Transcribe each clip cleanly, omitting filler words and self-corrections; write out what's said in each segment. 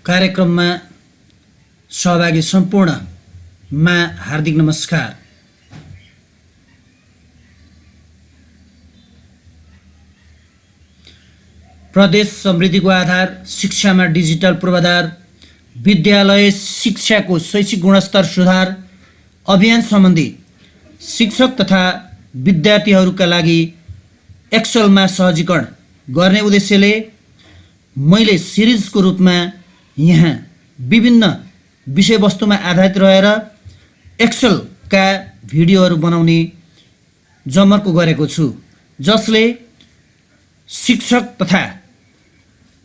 कार्यक्रममा सहभागी सम्पूर्णमा हार्दिक नमस्कार। प्रदेश समृद्धिको आधार, शिक्षामा डिजिटल पूर्वाधार, विद्यालय शिक्षाको शैक्षिक गुणस्तर सुधार अभियान सम्बन्धी शिक्षक तथा विद्यार्थीहरूका लागि एक्सेलमा सहजीकरण गर्ने उद्देश्यले मैले सिरिजको रूपमा यहाँ विभिन्न विषयवस्तुमा आधारित रहेर एक्सेलका भिडियोहरू बनाउने जमर्को गरेको छु, जसले शिक्षक तथा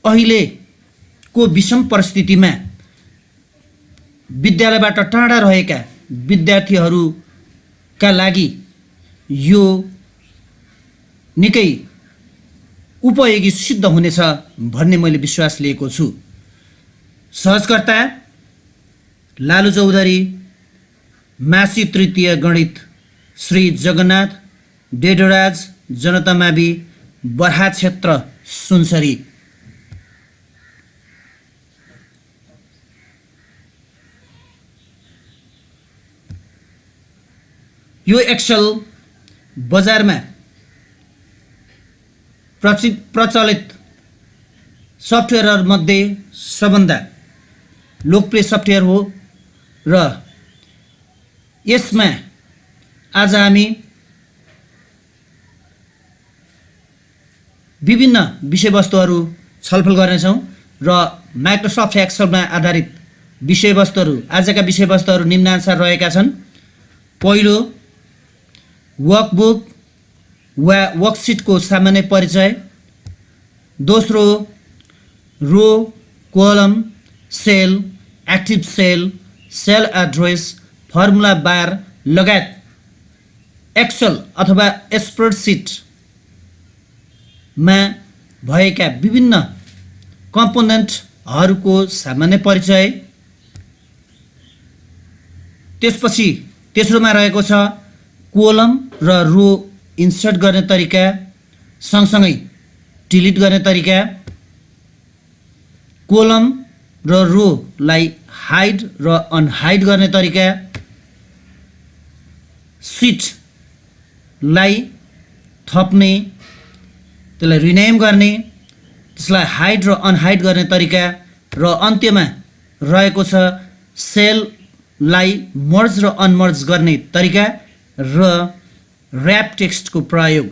अहिलेको विषम परिस्थितिमा विद्यालयबाट टाढा रहेका विद्यार्थीहरूका लागि यो निकै उपयोगी सिद्ध हुनेछ भन्ने मैले विश्वास लिएको छु। सहजकर्ता लालु चौधरी, मासी तृतीय गणित श्री जगन्नाथ डेडोराज, जनता मावि, बर्हा क्षेत्र, सुनसरी। यो एक्सेल बजारमा प्रचलित सफ्टवेयरमध्ये सबभन्दा लोकप्रिय सफ्टवेयर हो र यसमा आज हामी विभिन्न विषयवस्तुहरू छलफल गर्नेछौँ र माइक्रोसफ्ट एक्सेलमा आधारित विषयवस्तुहरू, आजका विषयवस्तुहरू निम्नानुसार रहेका छन्। पहिलो, वर्कबुक वा वर्कसिटको सामान्य परिचय। दोस्रो, row, column, cell, active cell, cell address, formula bar लगायत एक्सेल अथवा स्प्रेडसिटमा भएका विभिन्न कम्पोनेन्टहरूको सामान्य परिचय। त्यसपछि तेस्रोमा रहेको छ कोलम र रो इन्सर्ट गर्ने तरिका, सँगसँगै डिलिट गर्ने तरिका। कोलम र रोलाई हाइड र अनहाइड गर्ने तरिका। सिटलाई थप्ने, त्यसलाई रिनेम गर्ने, त्यसलाई हाइड र अनहाइड गर्ने तरिका। र अन्त्यमा रहेको छ सेललाई मर्ज र अनमर्ज गर्ने तरिका र ऱ्याप टेक्स्टको प्रयोग।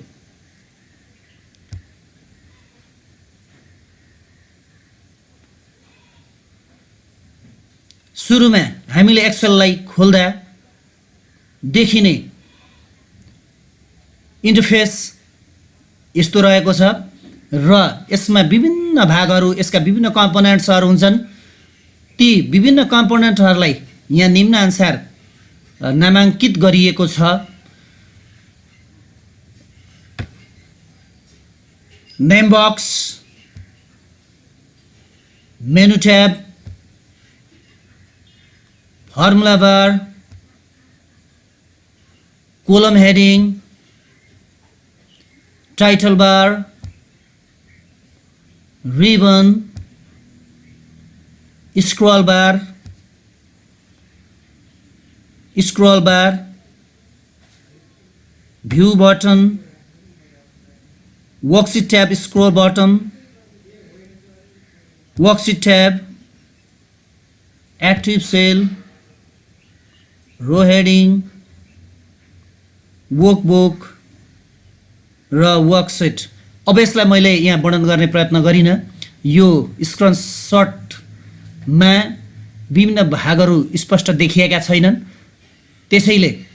सुरुमा हामीले एक्सेललाई खोल्दा देखिने इन्टरफेस यस्तो रहेको छ र यसमा विभिन्न भागहरू, यसका विभिन्न कम्पोनेन्ट्सहरू हुन्छन्। ती विभिन्न कम्पोनेन्टहरूलाई यहाँ निम्नानुसार नामाङ्कित गरिएको छ। Name box, menu tab, formula bar, column heading, title bar, ribbon, scroll bar, view button, worksheet tab, scroll button, worksheet tab, active cell, row heading, workbook र वर्कशीट। अब यसलाई मैले यहाँ वर्णन गर्ने प्रयत्न गरिनँ। यो स्क्रिनशटमा विभिन्न भागहरू स्पष्ट देखिएका छैनन्, त्यसैले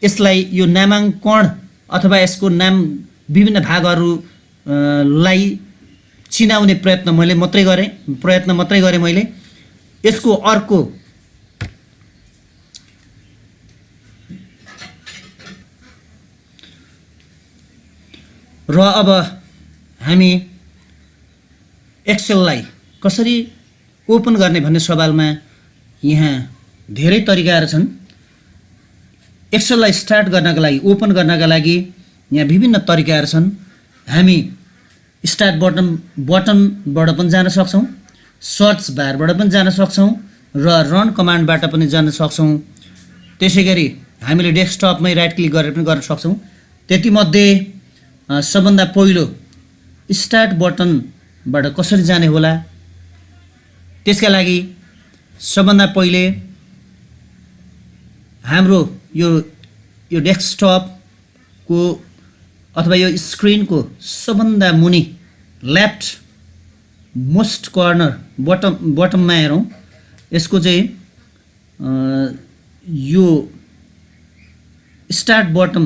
यसलाई यो नामाङ्कन अथवा यसको नाम विभिन्न भागहरूलाई चिनाउने प्रयत्न मात्रै गरेँ मैले। यसको अर्को र अब हामी एक्सेललाई कसरी ओपन गर्ने भन्ने सवालमा यहाँ धेरै तरिकाहरू छन्। एक्सेललाई स्टार्ट गर्नका लागि, ओपन गर्नका लागि यहाँ विभिन्न तरिकाहरू छन्। हामी स्टार्ट बटनबाट पनि जान सक्छौँ। सर्च बारबाट पनि जान सक्छौँ र रन कमान्डबाट पनि जान सक्छौँ। त्यसै गरी हामीले डेस्कटपमै राइट क्लिक गरेर पनि गर्न सक्छौँ। त्यतिमध्ये सबभन्दा पहिलो स्टार्ट बटनबाट कसरी जाने होला, त्यसका लागि सबभन्दा पहिले हाम्रो यो डेस्कटपको अथवा यो स्क्रिनको सबभन्दा मुनि लेफ्ट मोस्ट कर्नर बटममा हेरौँ। यसको चाहिँ यो स्टार्ट बटन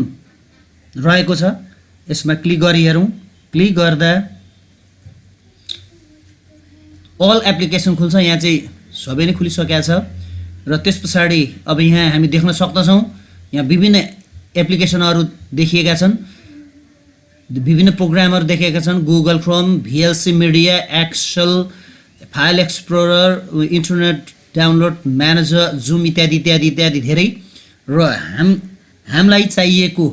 रहेको छ, यसमा क्लिक गरी हेरौँ। क्लिक गर्दा अल एप्लिकेसन खुल्छ। यहाँ चाहिँ सबै नै खुलिसकेको छ र त्यस पछाडि अब यहाँ हामी देख्न सक्दछौँ यहाँ विभिन्न एप्लिकेसनहरू देखिएका छन्, विभिन्न प्रोग्रामहरू देखिएका छन्। Google Chrome, VLC media, Excel, file explorer, internet download manager, Zoom इत्यादि इत्यादि इत्यादि धेरै। र हामीलाई चाहिएको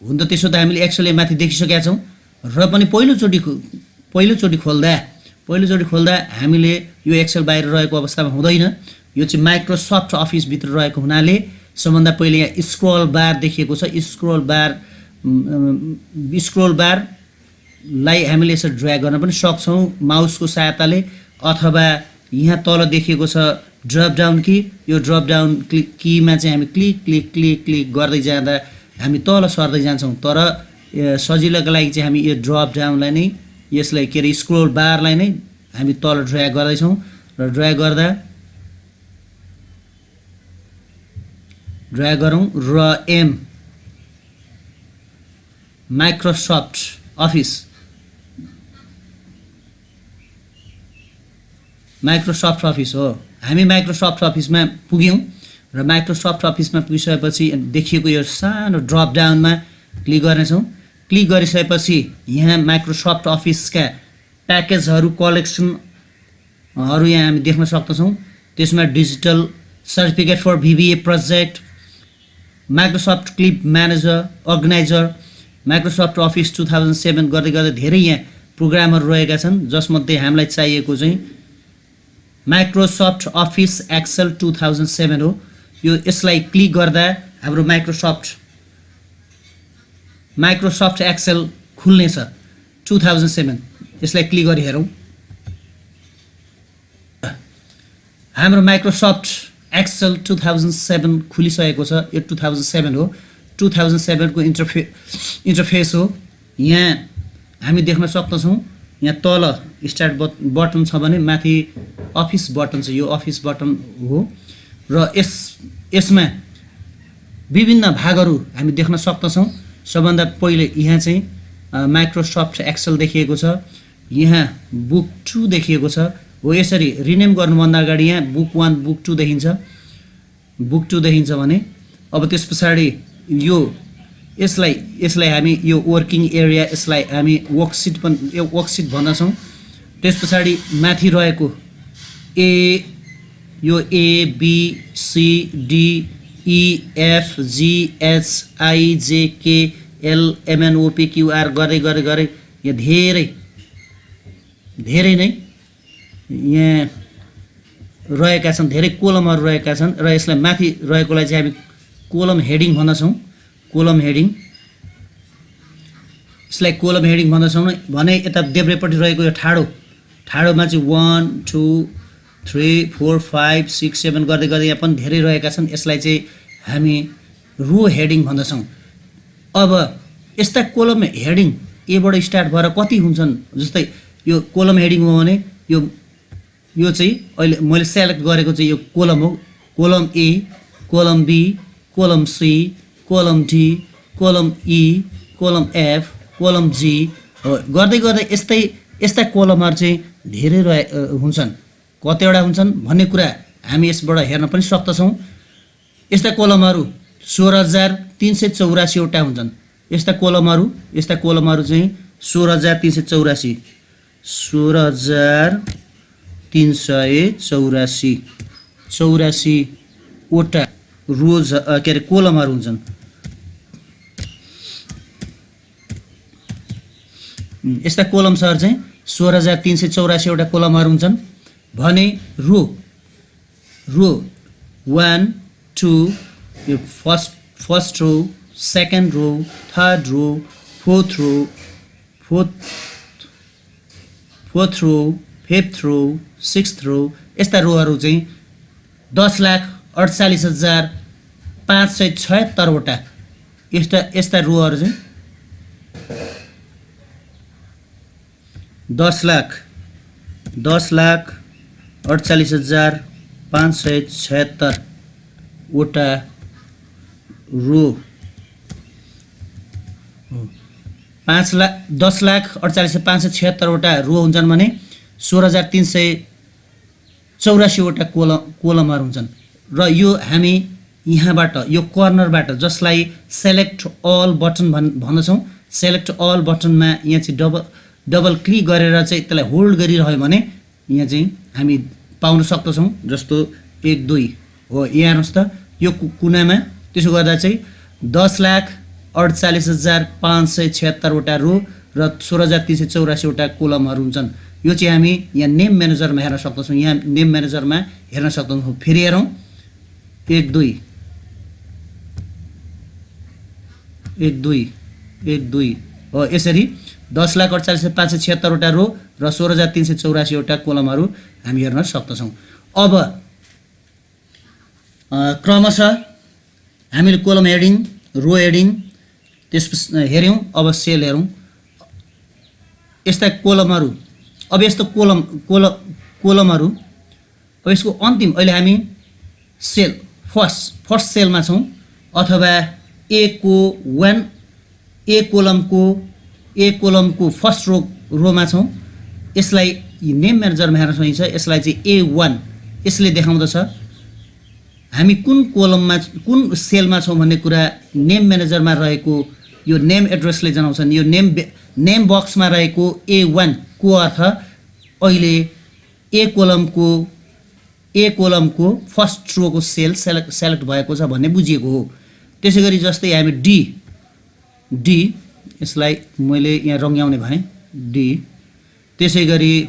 हुन त त्यसो त हामीले एक्सेल माथि देखिसकेका छौँ र पनि पहिलोचोटि खोल्दा हामीले यो एक्सेल बाहिर रहेको अवस्थामा हुँदैन। यो चाहिँ माइक्रोसफ्ट अफिसभित्र रहेको हुनाले सबभन्दा पहिले यहाँ स्क्रोल बार देखिएको छ। स्क्रोल बारलाई हामीले यसरी ड्र्याग गर्न पनि सक्छौँ माउसको सहायताले, अथवा यहाँ तल देखिएको छ ड्रप डाउन की। यो ड्रप डाउन कीमा चाहिँ हामी क्लिक क्लिक क्लिक क्लिक गर्दै जाँदा हामी तल सर्दै जान्छौँ। तर सजिलोको लागि चाहिँ हामी यो ड्रप डाउनलाई नै, यसलाई के अरे स्क्रोल बारलाई नै हामी तल ड्र्याग गर्दैछौँ र ड्र्याग गरौँ र माइक्रोसफ्ट अफिस हो। हामी माइक्रोसफ्ट अफिसमा पुग्यौँ र माइक्रोसफ्ट अफिसमा पुगिसकेपछि देखिएको यो सानो ड्रप डाउनमा क्लिक गर्नेछौँ। क्लिक गरिसकेपछि यहाँ माइक्रोसफ्ट अफिसका प्याकेजहरू, कलेक्सनहरू यहाँ हामी देख्न सक्दछौँ। त्यसमा digital certificate for VBA project, Microsoft clip manager, organizer, Microsoft office 2007 गर्दै गर्दै धेरै यहाँ प्रोग्रामहरू रहेका छन्, जसमध्ये हामीलाई चाहिएको चाहिँ माइक्रोसफ्ट अफिस एक्सेल 2007 हो। यसलाई क्लिक गर्दा हाम्रो माइक्रोसफ्ट एक्सेल खुल्नेछ 2007। यसलाई क्लिक गरी हेरौँ। हाम्रो माइक्रोसफ्ट एक्सेल 2007 खुलिसकेको छ। यो 2007 हो। 2007 को इन्टरफेस हो। यहाँ हामी देख्न सक्दछौँ यहाँ तल स्टार्ट बटन छ भने माथि अफिस बटन छ। यो अफिस बटन हो र यसमा विभिन्न भागहरू हामी देख्न सक्दछौँ। सबभन्दा पहिले यहाँ चाहिँ माइक्रोसफ्ट एक्सेल देखिएको छ, यहाँ बुक 2 देखिएको छ। हो यसरी रिनेम गर्नुभन्दा अगाडि यहाँ बुक 1 बुक 2 देखिन्छ भने अब त्यस पछाडि यसलाई हामी यो वर्किङ एरिया, यसलाई हामी वर्कसिट भन्दछौँ। त्यस पछाडि माथि रहेको यो A B C D E F G H I J K L M N O P Q R गर्दै यहाँ धेरै नै यहाँ रहेका छन्, धेरै कोलमहरू रहेका छन् र यसलाई माथि रहेकोलाई चाहिँ हामी कोलम हेडिङ भन्दछौँ। यसलाई कोलम हेडिङ भन्दछौँ भने यता देब्रेपट्टि रहेको यो ठाडोमा चाहिँ 1 2 3 4 5 6 7 गर्दै यहाँ पनि धेरै रहेका छन्। यसलाई चाहिँ हामी रो हेडिङ भन्दछौँ। अब यस्ता कोलम हेडिङ एबाट स्टार्ट भएर कति हुन्छन्, जस्तै यो कोलम हेडिङ हो भने यो चाहिँ अहिले मैले सेलेक्ट गरेको चाहिँ यो कोलम हो। Kolam A, kolam B, kolam C, kolam D, kolam E, kolam F, kolam G गर्दै यस्ता कोलमहरू चाहिँ धेरै हुन्छन्। कतिवटा हुन्छन् भन्ने कुरा हामी यसबाट हेर्न पनि सक्दछौँ। यस्ता कोलमहरू 16,384 वटा हुन्छन्। यस्ता कोलमहरू चाहिँ 16,384 वटा रोज के अरे कोलमहरू हुन्छन्। यस्ता कोलम्सहरू चाहिँ 16,384 वटा कोलमहरू हुन्छन् भने रो 1 2 यो first row second row third row fourth row fifth row sixth row यस्ता रोहरू चाहिँ 10,48,576 वटा यस्ता रोहरू चाहिँ 10,48,576 वटा रो 10,48,576 वटा रो हुन्छन् भने 16,384 वटा कोलमहरू हुन्छन् र यो हामी यहाँबाट यो कर्नरबाट जसलाई सेलेक्ट अल बटन भन्दछौँ सेलेक्ट अल बटनमा यहाँ चाहिँ डबल क्लिक गरेर चाहिँ त्यसलाई होल्ड गरिरह्यो भने यहाँ चाहिँ हामी पाउन सक्दछौँ जस्तो 1 2 हो यहाँ हेर्नुहोस् त यो कुनामा त्यसो गर्दा चाहिँ 10,48,576 वटा रो र 16,384 वटा कोलमहरू हुन्छन् यो चाहिँ हामी यहाँ नेम म्यानेजरमा हेर्न सक्दछौँ यहाँ नेम म्यानेजरमा हेर्न सक्दछौँ फेरि हेरौँ 1 2 हो यसरी 10,48,576 वटा रो र 16,384 वटा कोलमहरू हामी हेर्न सक्दछौँ अब क्रमशः हामीले कोलम हेडिङ रो हेडिङ त्यसपछि हेऱ्यौँ अब सेल हेरौँ यस्ता कोलमहरू अब यस्तो कोलमहरू अब यसको अन्तिम अहिले हामी सेल फर्स्ट सेलमा छौँ अथवा ए कोलमको फर्स्ट रोमा छौँ यसलाई नेम म्यानेजरमा हेर्न सकिन्छ यसलाई चाहिँ A1 यसले देखाउँदछ हामी कुन कोलममा कुन सेलमा छौँ भन्ने कुरा नेम म्यानेजरमा रहेको यो नेम एड्रेसले जनाउँछन् यो नेम बक्समा रहेको A1 को अर्थ अहिले ए कोलमको फर्स्ट रोको सेल सेलेक्ट भएको छ भन्ने बुझिएको हो त्यसै गरी जस्तै हामी डी यसलाई मैले यहाँ रङ्ग्याउने भएँ डी त्यसै गरी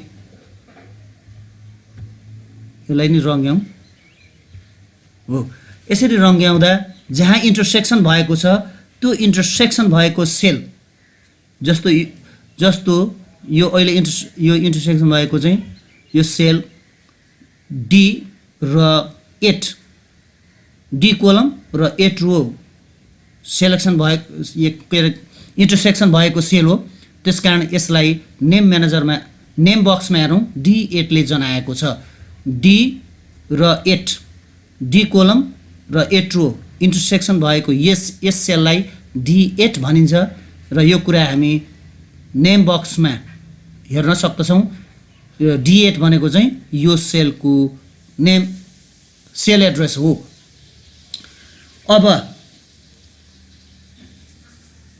यसलाई नि रङ्ग्याउँ हो यसरी रङ्ग्याउँदा जहाँ इन्टरसेक्सन भएको छ त्यो इन्टरसेक्सन भएको सेल जस्तो यो अहिले यो इन्टरसेक्सन भएको चाहिँ यो सेल डी र 8 डी कोलम र 8 रो सेलेक्सन भएको इन्टरसेक्सन भएको सेल हो त्यसकारण यसलाई नेम म्यानेजरमा नेम बक्समा हेरौँ D8 ले जनाएको छ डी र 8 डी कोलम र 8 रो इन्टरसेक्सन भएको यस सेललाई D8 भनिन्छ र यो कुरा हामी नेम बक्समा हेर्न सक्दछौँ यो D8 भनेको चाहिँ यो सेलको नेम सेल एड्रेस हो अब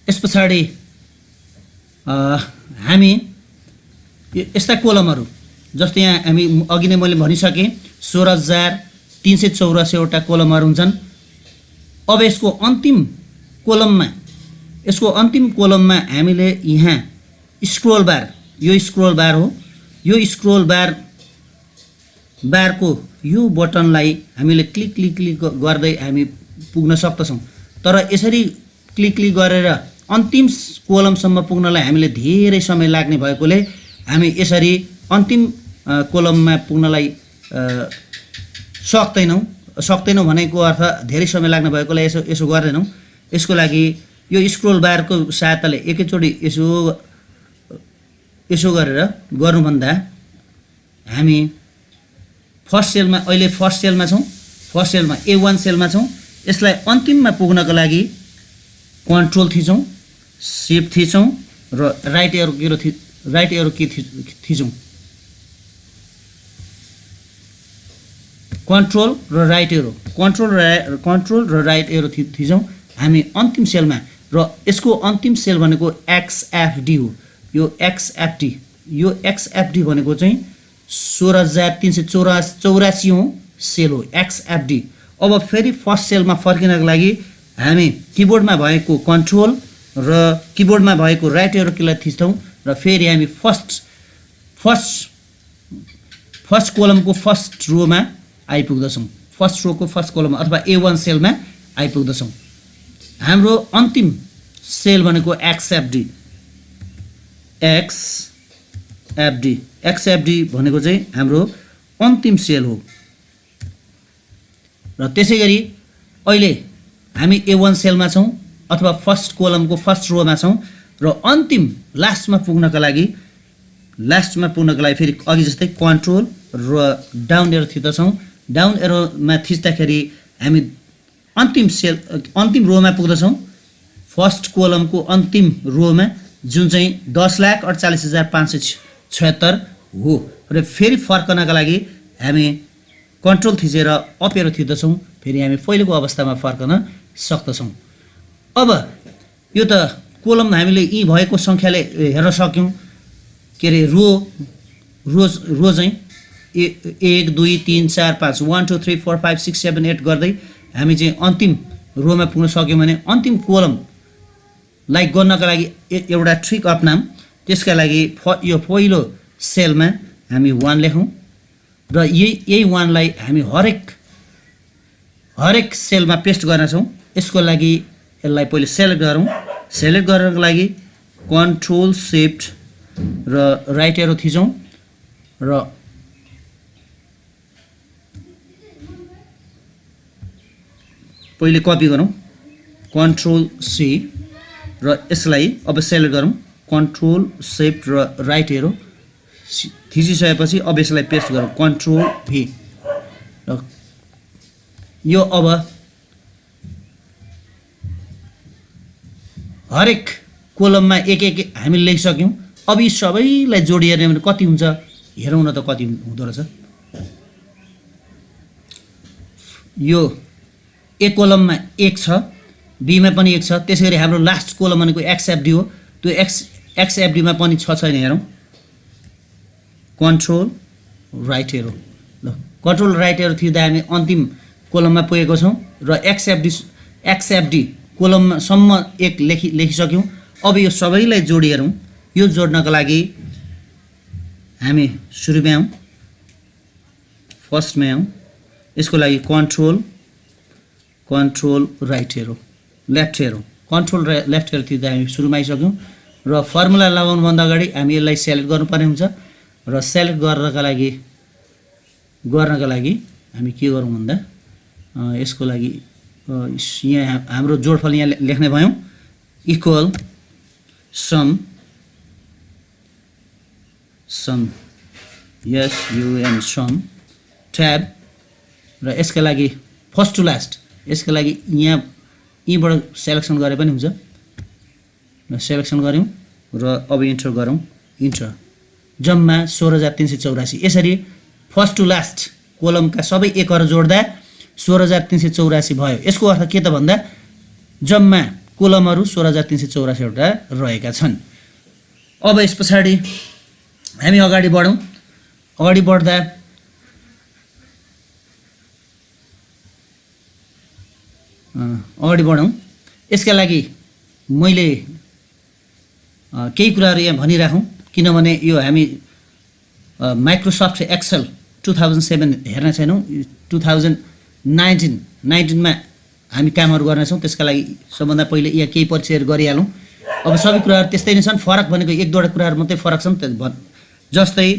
यस पछाडि हामी यस्ता कोलमहरू जस्तै यहाँ हामी अघि नै मैले भनिसकेँ 16,384 वटा कोलमहरू हुन्छन् अब यसको अन्तिम कोलममा हामीले यहाँ स्क्रोल बार यो स्क्रोल बार हो यो स्क्रोल बारको यो बटनलाई हामीले क्लिक गर्दै हामी पुग्न सक्दछौँ तर यसरी क्लिक गरेर अन्तिम कोलमसम्म पुग्नलाई हामीले धेरै समय लाग्ने भएकोले हामी यसरी अन्तिम कोलममा पुग्नलाई सक्दैनौँ भनेको अर्थ धेरै समय लाग्ने भएकोले यसो गर्दैनौँ यसको लागि यो स्क्रोल बारको सहायताले एकैचोटि यसो गरेर गर्नुभन्दा हामी फर्स्ट सेलमा छौँ फर्स्ट सेलमा A1 सेलमा छौँ यसलाई अन्तिममा पुग्नको लागि कन्ट्रोल थिचौँ शिफ्ट थिचौँ र राइट एरो की थिचौँ कन्ट्रोल र राइट एरो थिचौँ हामी अन्तिम सेलमा र यसको अन्तिम सेल भनेको XFD हो यो XFD भनेको चाहिँ 16,384 सेल हो XFD अब फेरि फर्स्ट सेलमा फर्किनको लागि हामी किबोर्डमा भएको कन्ट्रोल र किबोर्डमा भएको राइट एरो कीलाई थिच्छौँ र फेरि हामी फर्स्ट फर्स्ट कोलमको फर्स्ट रोमा आइपुग्दछौँ, फर्स्ट रोको फर्स्ट कोलम अथवा A1 सेलमा आइपुग्दछौँ। हाम्रो अन्तिम सेल भनेको XFD भनेको चाहिँ हाम्रो अन्तिम सेल हो। र त्यसै गरी अहिले हामी A1 सेलमा छौँ अथवा फर्स्ट कोलमको फर्स्ट रोमा छौँ र अन्तिम लास्टमा पुग्नका लागि फेरि अघि जस्तै कन्ट्रोल र डाउन एरो थिच्दछौँ। डाउन एरोमा थिच्दाखेरि हामी अन्तिम रोमा पुग्दछौँ, फर्स्ट कोलमको अन्तिम रोमा, जुन चाहिँ 10,48,576 हो। र फेरि फर्कनका लागि हामी कन्ट्रोल थिचेर अप एरो थिच्दछौँ, फेरि हामी पहिलेको अवस्थामा फर्कन सक्दछौँ। अब यो त कोलम हामीले यी भएको सङ्ख्याले हेर्न सक्यौँ, के अरे रो चाहिँ 1 2 3 4 5 1 2 3 4 5 6 7 8 गर्दै हामी चाहिँ अन्तिम रोमा पुग्न सक्यौँ भने अन्तिम कोलमलाई गर्नका लागि एउटा ट्रिक अपनाऊँ। त्यसका लागि यो पहिलो सेलमा हामी 1 लेखौँ र यही 1 लाई हामी हरेक सेलमा पेस्ट गर्नेछौँ। यसको लागि यसलाई पहिले सेलेक्ट गरौँ। सेलेक्ट गर्नको लागि कन्ट्रोल शिफ्ट र राइट एरो थिचौँ र पहिले कपी गरौँ, कन्ट्रोल C र यसलाई अब सेलेक्ट गरौँ, कन्ट्रोल शिफ्ट र राइट एरो थिचिसकेपछि अब यसलाई पेस्ट गरौँ, कन्ट्रोल V। र यो अब हरेक कोलममा एक हामीले लेखिसक्यौँ। अब यी सबैलाई जोडिएर भने कति हुन्छ हेरौँ न त, कति हुँदो रहेछ। यो A कोलममा 1 छ, बीमा पनि 1 छ, त्यसै गरी हाम्रो लास्ट कोलम भनेको XFD हो, त्यो XFDमा पनि छ छैन हेरौँ, कन्ट्रोल राइट एरो। ल कन्ट्रोल राइट एरो थिच्दा हामी अन्तिम कोलममा पुगेको छौँ र XFD कोलमसम्म 1 लेखिसक्यौँ। अब यो सबैलाई जोडिहेरौँ। यो जोड्नका लागि हामी सुरुमा आउँ, फर्स्टमा आउँ, यसको लागि control right arrow, left arrow, control left arrow थिच्दा हामी सुरुमा आइसक्यौँ र फर्मुला लगाउनुभन्दा अगाडि हामी यसलाई सेलेक्ट गर्नुपर्ने हुन्छ र सेलेक्ट गर्नका लागि हामी के गरौँ भन्दा यसको लागि यहाँ हाम्रो जोडफल यहाँ लेख्ने भयौँ, इक्वल सम सम ट्याब र यसका लागि फर्स्ट टु लास्ट, यसका लागि यहीँबाट सेलेक्सन गरे पनि हुन्छ र सेलेक्सन गऱ्यौँ र अब इन्टर गरौँ, इन्टर। जम्मा 16,384। यसरी फर्स्ट टु लास्ट कोलमका सबै एकहरू जोड्दा 16,384 भयो। यसको अर्थ के त भन्दा जम्मा कोलमहरू 16,384 वटा रहेका छन्। अब यस पछाडि हामी अगाडि बढौँ। अगाडि बढ्दा यसका लागि मैले केही कुराहरू यहाँ भनिराखौँ, किनभने यो हामी माइक्रोसफ्ट एक्सेल 2007 हेर्न छैनौँ, 2019मा हामी कामहरू गर्नेछौँ। त्यसका लागि सबभन्दा पहिले यहाँ केही परिचयहरू गरिहालौँ। अब सबै कुराहरू त्यस्तै नै छन्, फरक भनेको 1-2वटा कुराहरू मात्रै फरक छन्। जस्तै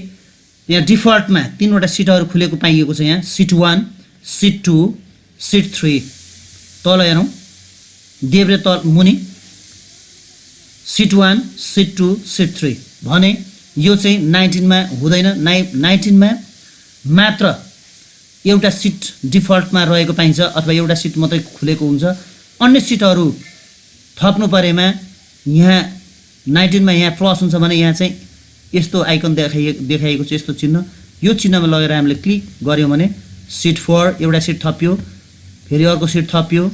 यहाँ डिफल्टमा 3वटा सिटहरू खुलेको पाइएको छ। यहाँ सिट 1, सिट 2, सिट 3। तल हेरौँ, देब्रे तल मुनि सिट 1, सिट 2, सिट 3 भने यो चाहिँ 19मा हुँदैन। 19मा मात्र एउटा सिट डिफल्टमा रहेको पाइन्छ अथवा एउटा सिट मात्रै खुलेको हुन्छ। अन्य सिटहरू थप्नु परेमा यहाँ 19मा यहाँ प्लस हुन्छ भने यहाँ चाहिँ यस्तो आइकन देखाइएको छ, यस्तो चिन्ह। यो चिन्हमा लगेर हामीले क्लिक गऱ्यौँ भने सिट 4 एउटा सिट थप्यो, फेरि अर्को सिट थप्यो,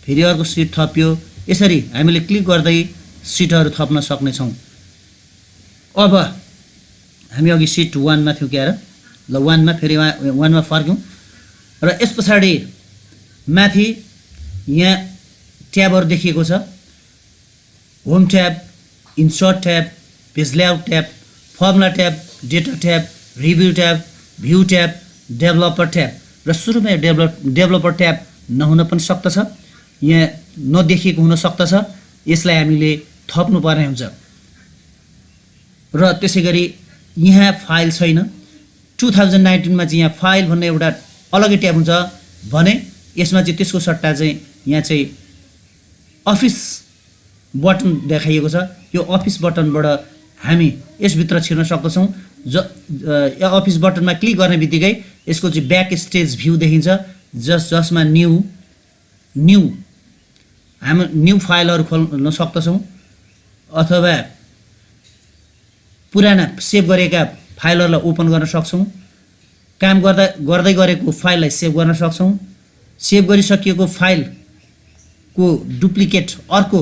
फेरि अर्को सिट थप्यो। यसरी हामीले क्लिक गर्दै सिटहरू थप्न सक्नेछौँ। अब हामी अघि सिट 1मा थियौँ क्यार, ल 1मा फेरि 1मा फर्क्यौँ र यस पछाडि माथि यहाँ ट्याबहरू देखिएको छ, home tab, insert tab, page layout tab, formula tab, data tab, review tab, view tab, developer tab र सुरुमा डेभलपर ट्याब नहुन पनि सक्दछ, यहाँ नदेखिएको हुन सक्दछ। यसलाई हामीले थप्नुपर्ने हुन्छ। र त्यसै गरी यहाँ फाइल छैन। 2019 मा चाहिँ यहाँ फाइल भन्ने एउटा अलग्गै ट्याब हुन्छ भने यसमा चाहिँ त्यसको सट्टा चाहिँ यहाँ चाहिँ अफिस बटन देखाइएको छ। यो अफिस बटनबाट हामी यसभित्र छिर्न सक्दछौँ। अफिस बटनमा क्लिक गर्ने बित्तिकै यसको चाहिँ ब्याक स्टेज भ्यू देखिन्छ, जसमा हामी न्यू फाइलहरू खोल्न सक्दछौँ अथवा पुराना सेभ गरेका फाइलहरूलाई ओपन गर्न सक्छौँ। काम गर्दै गरेको फाइललाई सेभ गर्न सक्छौँ। सेभ गरिसकिएको फाइलको डुप्लिकेट अर्को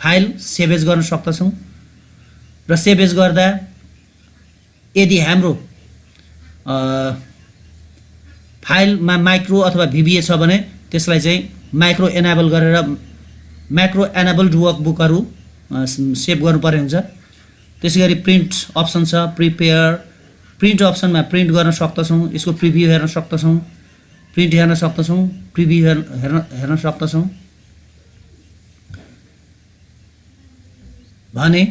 फाइल सेभेज गर्न सक्दछौँ। र सेभेज गर्दा यदि हाम्रो फाइलमा माइक्रो अथवा VBA छ भने त्यसलाई चाहिँ माइक्रो एनाबल गरेर म्याक्रो एनाबल्ड वर्कबुकहरू सेभ गर्नुपर्ने हुन्छ। त्यसै गरी प्रिन्ट अप्सन छ, प्रिन्ट अप्सनमा प्रिन्ट गर्न सक्दछौँ। यसको प्रिभ्यू हेर्न सक्दछौँ, प्रिन्ट हेर्न सक्दछौँ, प्रिभ्यू हेर्न सक्दछौँ। भने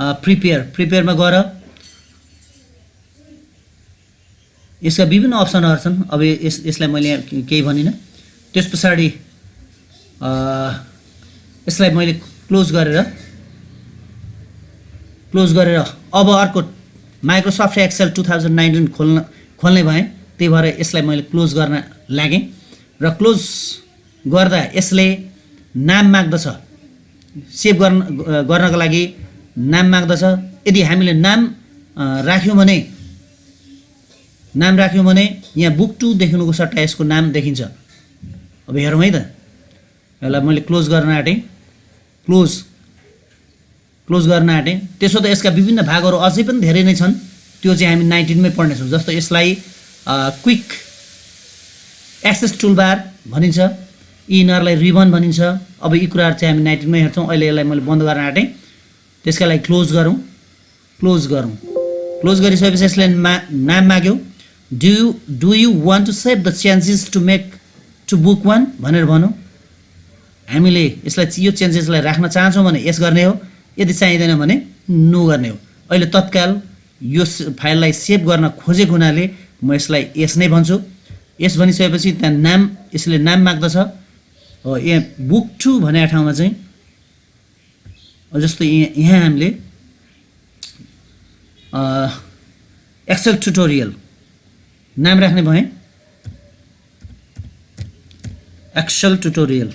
प्रिपेयरमा गएर यसका विभिन्न अप्सनहरू छन्। अब यसलाई मैले केही भनिनँ। त्यस पछाडि यसलाई मैले क्लोज गरेर अब अर्को माइक्रोसफ्ट एक्सेल 2019 खोल्ने भएँ। त्यही भएर यसलाई मैले क्लोज गर्न लागेँ। र क्लोज गर्दा यसले नाम माग्दछ, सेभ गर्नको लागि नाम माग्दछ। यदि हामीले नाम राख्यौँ भने यहाँ बुक 2 देखिनुको सट्टा यसको नाम देखिन्छ। अब हेरौँ है त, यसलाई मैले क्लोज गर्न आँटेँ, क्लोज गर्न आँटेँ। त्यसो त यसका विभिन्न भागहरू अझै पनि धेरै नै छन्, त्यो चाहिँ हामी 19 मै पढ्नेछौँ। जस्तो यसलाई क्विक एक्सेस टुलबार भनिन्छ, यिनीहरूलाई रिबन भनिन्छ। अब यी कुराहरू चाहिँ हामी 19 मै हेर्छौँ। अहिले यसलाई मैले बन्द गर्न आँटेँ। त्यसका लागि क्लोज गरौँ। क्लोज गरिसकेपछि यसले नाम माग्यो। Do you want to save the changes to make to book 1 भनेर भनौँ। हामीले यसलाई यो चेन्जेसलाई राख्न चाहन्छौँ भने यस गर्ने हो, यदि चाहिँदैन भने नो गर्ने हो। अहिले तत्काल यो फाइललाई सेभ गर्न खोजेको हुनाले म यसलाई यस नै भन्छु। यस भनिसकेपछि त्यहाँ यसले नाम माग्दछ। यहाँ बुक 2 भनेको ठाउँमा चाहिँ जस्तो यहाँ हामीले एक्सेल ट्युटोरियल नाम राख्ने भएँ। एक्सेल ट्युटोरियल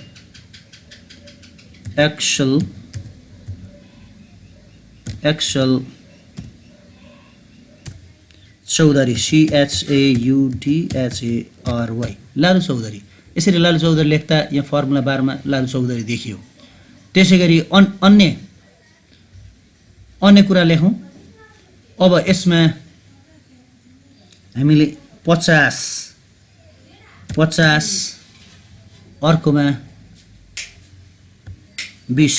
चौधरी CHAUDHARY लालु चौधरी। यसरी लालु चौधरी लेख्दा यहाँ फर्मुला बारमा लालु चौधरी देखियो। त्यसै गरी अन्य कुरा लेखौँ। अब यसमा हामीले 50 अर्कोमा 20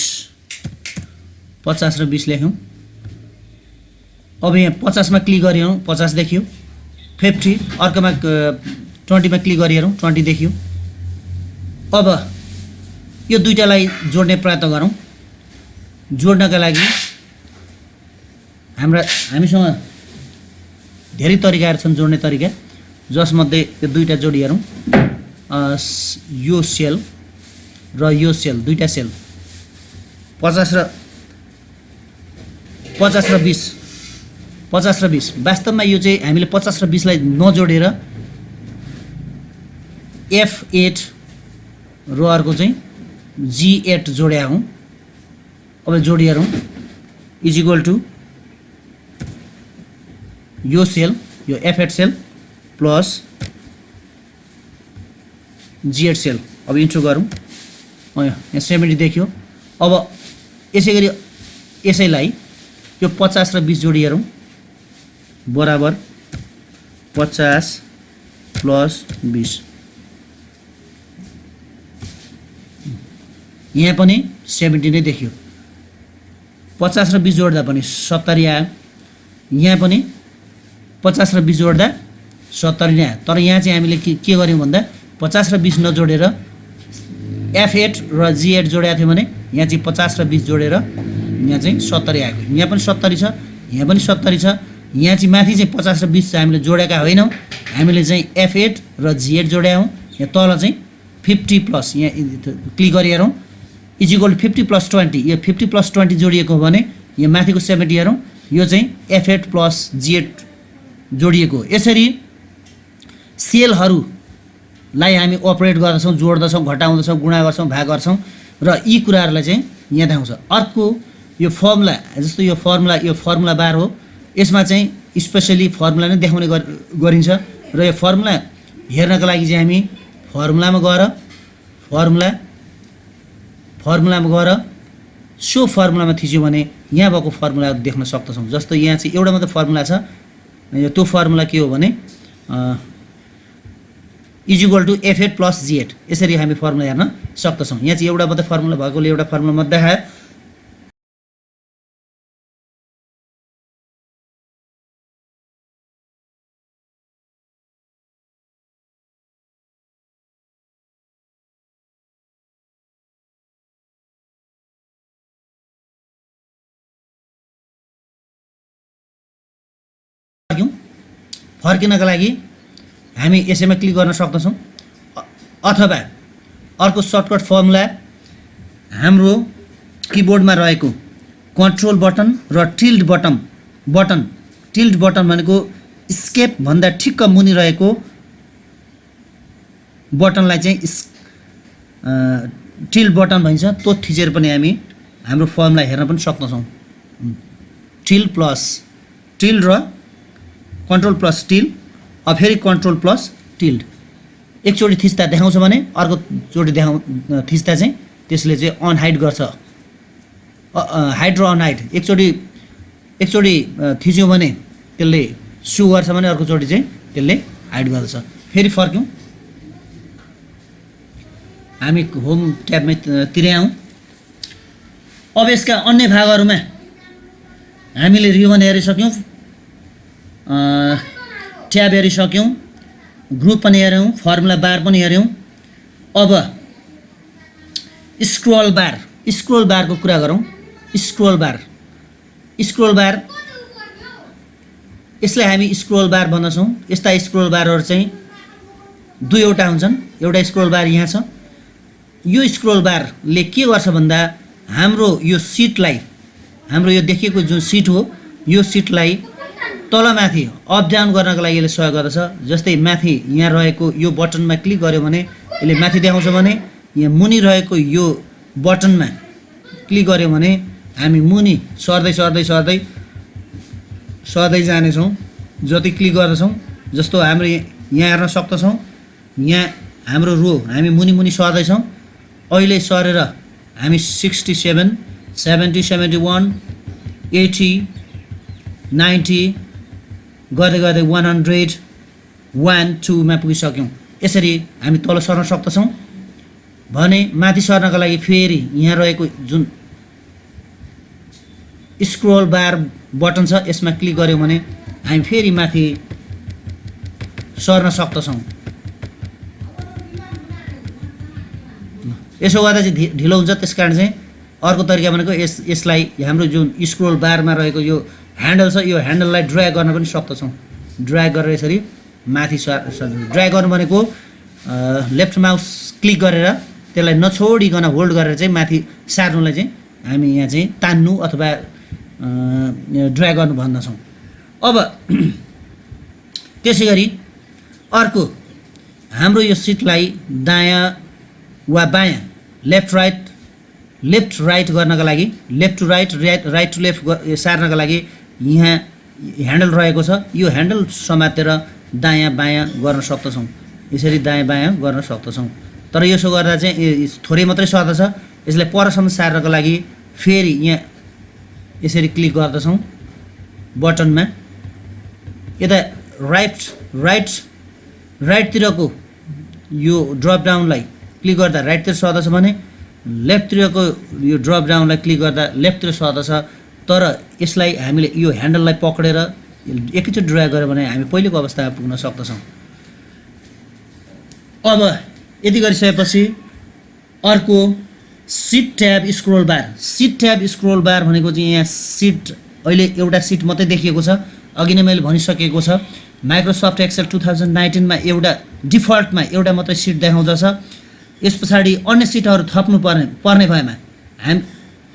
र 20 लेख्यौँ। अब यहाँ 50 मा क्लिक गरिरहँ, 50 देखियो। 50 अर्कोमा 20 मा क्लिक गरिरहँ, 20 देखियो। अब यो दुईटालाई जोड्ने प्रयत्न गरौँ। जोड्नका लागि हामीसँग धेरै तरिकाहरू छन् जोड्ने तरिका, जसमध्ये यो दुईटा जोडी हेरौँ। यो सेल र यो सेल, दुईटा सेल 50 र 20 वास्तवमा यो चाहिँ हामीले 50 र 20 लाई नजोडेर F8 र अर्को चाहिँ G8 जोड्या हौँ। अब जोडी हेरौँ। इज इक्वल टु यो सेल, यो F8 cell plus G8 cell. अब इन्ट्रो गरौँ। यहाँ 70 देखियो। अब यसै गरी यसैलाई यो 50 र 20 जोडी हेरौँ। बराबर 50 प्लस 20। यहाँ पनि 70 नै देखियो। 50 र 20 जोड्दा पनि 70 आयो। यहाँ पनि 50 र 20 जोड्दा 70 नै आयो। तर यहाँ चाहिँ हामीले के गर्यौँ भन्दा 50 र 20 नजोडेर F8 र G8 जोडेको थियो भने यहाँ चाहिँ 50 र 20 जोडेर यहाँ चाहिँ 70 आएको। यहाँ पनि 70 छ, यहाँ पनि 70 छ। यहाँ चाहिँ माथि चाहिँ 50 र 20 चाहिँ हामीले जोडेका होइनौँ, हामीले चाहिँ F8 र G8 जोडेका हौँ। यहाँ तल चाहिँ 50 प्लस यहाँ क्लिक गरिहेरौँ इजिकल 50 प्लस 20, यो 50 प्लस 20 जोडिएको हो भने यहाँ माथिको 70 हेरौँ, यो चाहिँ F8 प्लस G8 जोडिएको। यसरी सेलहरूलाई हामी अपरेट गर्दछौँ, जोड्दछौँ, घटाउँदछौँ, गुणा गर्छौँ, भाग गर्छौँ र यी कुराहरूलाई चाहिँ यहाँ देखाउँछ। अर्को यो फर्मुला, जस्तो यो फर्मुला बार हो, यसमा चाहिँ स्पेसली फर्मुला नै देखाउने गरिन्छ र यो फर्मुला हेर्नको लागि चाहिँ हामी फर्मुलामा गएर सो फर्मुलामा थिच्यो भने यहाँ भएको फर्मुला देख्न सक्दछौँ। जस्तो यहाँ चाहिँ एउटा मात्र फर्मुला छ, यो त्यो फर्मुला के हो भने equal to F8 plus G8, यसरी हामी फर्मुला हेर्न सक्दछौँ। यहाँ चाहिँ एउटा मात्र फर्मुला भएकोले एउटा फर्मुला मात्र देखायो। फर्किनका लागि हामी यसैमा क्लिक गर्न सक्दछौँ अथवा अर्को सर्टकट फर्मुला हाम्रो किबोर्डमा रहेको कन्ट्रोल बटन र टिल्ड बटन भनेको स्केप भन्दा ठिक्क मुनि रहेको बटनलाई चाहिँ टिल्ड बटन भनिन्छ। त्यो थिचेर पनि हामी हाम्रो फर्मुला हेर्न पनि सक्दछौँ। टिल्ड र कन्ट्रोल प्लस टिल्ड, फेरि कन्ट्रोल प्लस टिल्ड एकचोटि थिच्दा देखाउँछ भने अर्कोचोटि थिच्दा चाहिँ त्यसले चाहिँ अनहाइड गर्छ। हाइड र अनहाइड एकचोटि थिच्यो भने त्यसले सो गर्छ भने अर्कोचोटि चाहिँ त्यसले हाइड गर्छ। फेरि फर्क्यौँ, हामी होम ट्याबमै तिरै आउँ। अब यसका अन्य भागहरूमा हामीले रिबन हेरिसक्यौँ, ट्याब हेरिसक्यौँ, ग्रुप पनि हेऱ्यौँ, फर्मुला बार पनि हेऱ्यौँ। अब स्क्रोल बारको कुरा गरौँ। स्क्रोल बार यसलाई हामी स्क्रोल बार भन्दछौँ। यस्ता स्क्रोल बारहरू चाहिँ दुईवटा हुन्छन्। एउटा स्क्रोल बार यहाँ छ। यो स्क्रोल बारले के गर्छ भन्दा हाम्रो यो देखिएको जुन सिट हो, यो सिटलाई तलमाथि अप डाउन गर्नको लागि यसले सहयोग गर्दछ। जस्तै माथि यहाँ रहेको यो बटनमा क्लिक गऱ्यो भने यसले माथि देखाउँछ भने यहाँ मुनि रहेको यो बटनमा क्लिक गऱ्यो भने हामी मुनि सर्दै जानेछौँ। जति क्लिक गर्दछौँ जस्तो हाम्रो यहाँ हेर्न सक्दछौँ, यहाँ हाम्रो रो हामी मुनि सर्दैछौँ। अहिले सरेर हामी 67, 70, 71, 80, 90 गर्दै 100, 1, 2 मा पुगिसक्यौँ। यसरी हामी तल सर्न सक्दछौँ। भने माथि सर्नका लागि फेरि यहाँ रहेको जुन स्क्रोल बार बटन छ यसमा क्लिक गऱ्यौँ भने हामी फेरि माथि सर्न सक्दछौँ। यसो गर्दा चाहिँ ढिलो हुन्छ। त्यसकारण चाहिँ अर्को तरिका भनेको यसलाई हाम्रो जुन स्क्रोल बारमा रहेको यो ह्यान्डल छ, यो ह्यान्डललाई ड्र्याग गर्न पनि सक्दछौँ। ड्र्याग गरेर यसरी माथि ड्र्याग गर्नु भनेको लेफ्ट माउस क्लिक गरेर त्यसलाई नछोडिकन होल्ड गरेर चाहिँ माथि सार्नुलाई चाहिँ हामी यहाँ चाहिँ तान्नु अथवा ड्र्याग गर्नु भन्दछौँ। अब त्यसै गरी अर्को हाम्रो यो सिटलाई दायाँ वा बायाँ लेफ्ट राइट गर्नका लागि left to right to left सार्नका लागि यहाँ ह्यान्डल रहेको छ। यो ह्यान्डल समातेर दायाँ बायाँ गर्न सक्दछौँ। यसरी दायाँ बायाँ गर्न सक्दछौँ। तर यसो गर्दा चाहिँ थोरै मात्रै सर्दछ। यसलाई परसम्म सार्नको लागि फेरि यहाँ यसरी क्लिक गर्दछौँ बटनमा। यता राइटतिरको यो ड्रप डाउनलाई क्लिक गर्दा राइटतिर सर्दछ भने लेफ्टतिरको यो ड्रप डाउनलाई क्लिक गर्दा लेफ्टतिर सर्दछ। तर यसलाई हामीले यो ह्यान्डललाई पक्रेर एकैचोटि ड्र्याग गऱ्यो भने हामी पहिलेको अवस्थामा पुग्न सक्दछौँ। अब यति गरिसकेपछि अर्को sheet tab scroll bar. Sheet tab scroll bar भनेको चाहिँ यहाँ सिट अहिले एउटा सिट मात्रै देखिएको छ। अघि नै मैले भनिसकेको छ माइक्रोसफ्ट एक्सेल 2019 मा एउटा डिफल्टमा एउटा मात्रै सिट देखाउँदछ। यस पछाडि अन्य सिटहरू थप्नु पर्ने भएमा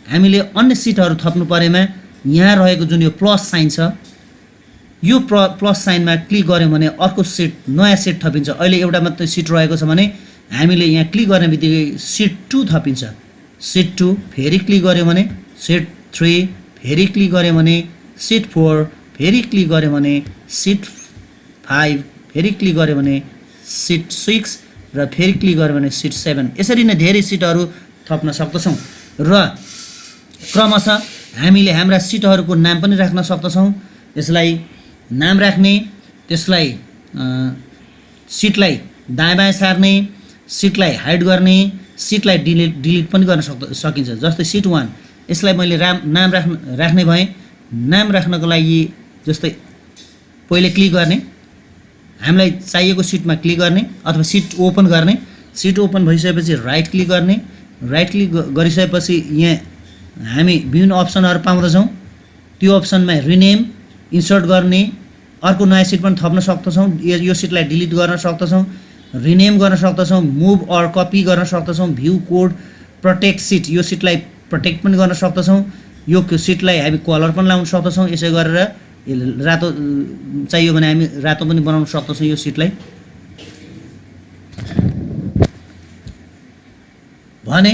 हामीले अन्य सिटहरू थप्नु परेमा यहाँ रहेको जुन यो प्लस साइन छ यो प्लस साइनमा क्लिक गऱ्यौँ भने अर्को सिट नयाँ सिट थपिन्छ। अहिले एउटा मात्रै सिट रहेको छ भने हामीले यहाँ क्लिक गर्ने बित्तिकै सिट 2 थपिन्छ। सिट 2 फेरि क्लिक गऱ्यौँ भने सिट 3 फेरि क्लिक गऱ्यौँ भने सिट 4 फेरि क्लिक गऱ्यौँ भने सिट 5 फेरि क्लिक गऱ्यौँ भने सिट 6 र फेरि क्लिक गऱ्यौँ भने सिट 7। यसरी नै धेरै सिटहरू थप्न सक्दछौँ र क्रमशः हामीले हाम्रा सिटहरूको नाम पनि राख्न सक्दछौँ। यसलाई नाम राख्ने, त्यसलाई सिटलाई दायाँ बायाँ सार्ने, सिटलाई हाइड गर्ने, सिटलाई डिलिट पनि गर्न सकिन्छ। जस्तै सिट 1 यसलाई मैले नाम राख्ने भएँ। नाम राख्नको लागि जस्तै पहिले क्लिक गर्ने, हामीलाई चाहिएको सिटमा क्लिक गर्ने अथवा सिट ओपन गर्ने। सिट ओपन भइसकेपछि राइट क्लिक गर्ने। राइट क्लिक गरिसकेपछि यहाँ हामी विभिन्न अप्सनहरू पाउँदछौँ। त्यो अप्सनमा रिनेम इन्सर्ट गर्ने, अर्को नयाँ सिट पनि थप्न सक्दछौँ। यो सिटलाई डिलिट गर्न सक्दछौँ, रिनेम गर्न सक्दछौँ, मुभ अर कपी गर्न सक्दछौँ, भ्यू कोड, प्रोटेक्ट सिट यो सिटलाई प्रोटेक्ट पनि गर्न सक्दछौँ। यो सिटलाई हामी कलर पनि लाउन सक्दछौँ। यसै गरेर रातो चाहियो भने हामी रातो पनि बनाउन सक्दछौँ यो सिटलाई। भने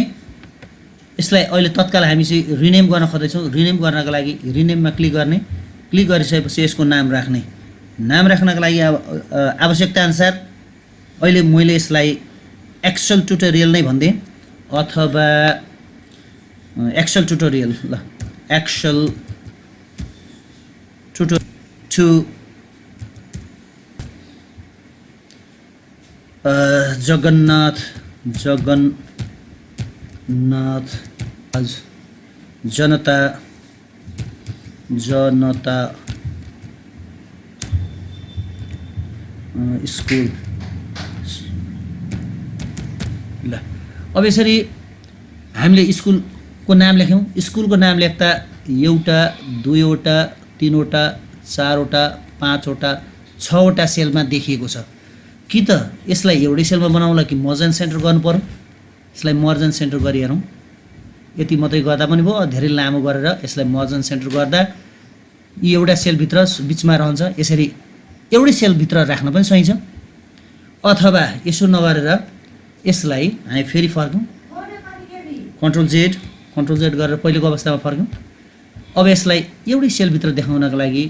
यसलाई अहिले तत्काल हामी चाहिँ रिनेम गर्न खोज्दैछौँ। रिनेम गर्नको लागि रिनेममा क्लिक गर्ने। क्लिक गरिसकेपछि यसको नाम राख्ने। नाम राख्नको लागि आवश्यकता अनुसार अहिले मैले यसलाई एक्सेल ट्युटोरियल नै भनिदिएँ अथवा एक्सेल ट्युटोरियल ल एक्सेल जगन्नाथ जनता स्कुल ल। अब यसरी हामीले स्कुलको नाम लेख्यौँ। स्कुलको नाम लेख्दा एउटा, दुईवटा, तीनवटा, चारवटा, पाँचवटा, छवटा सेलमा देखिएको छ। कि त यसलाई एउटै सेलमा बनाउला कि मर्जन सेन्टर गर्नु पर्यो। यसलाई मर्जन सेन्टर गरिहेरौँ। यति मात्रै गर्दा पनि भयो। धेरै लामो गरेर यसलाई मर्जन सेन्टर गर्दा यी एउटा सेलभित्र बिचमा रहन्छ। यसरी एउटै सेलभित्र राख्न पनि सकिन्छ। अथवा यसो नगरेर यसलाई हामी फेरि फर्क्यौँ, कन्ट्रोल जेड गरेर पहिलेको अवस्थामा फर्क्यौँ। अब यसलाई एउटै सेलभित्र देखाउनको लागि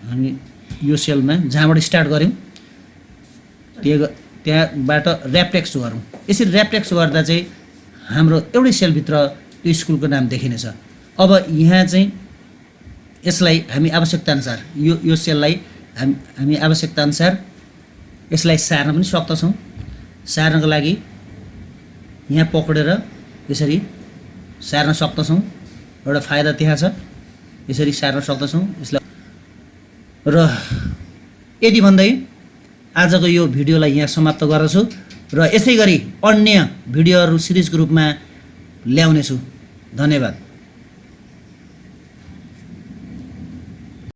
हामी यो सेलमा जहाँबाट स्टार्ट गऱ्यौँ त्यहाँबाट ऱ्यापटेक्स्ट गरौँ। यसरी ऱ्यापटेक्स्ट गर्दा चाहिँ हाम्रो एउटै सेलभित्र त्यो स्कुलको नाम देखिनेछ। अब यहाँ चाहिँ यसलाई हामी आवश्यकताअनुसार यो सेललाई हामी आवश्यकताअनुसार यसलाई सार्न पनि सक्दछौँ। सार्नको लागि यहाँ पक्रेर यसरी सार्न सक्दछौँ। एउटा फाइदा त्यहाँ छ, यसरी सार्न सक्दछौँ यसलाई। र यदि भन्दै आजको यो भिडियोलाई यहाँ समाप्त गर्दछु र यसै गरी अन्य भिडियोहरू सिरिजको रूपमा ल्याउनेछु। धन्यवाद।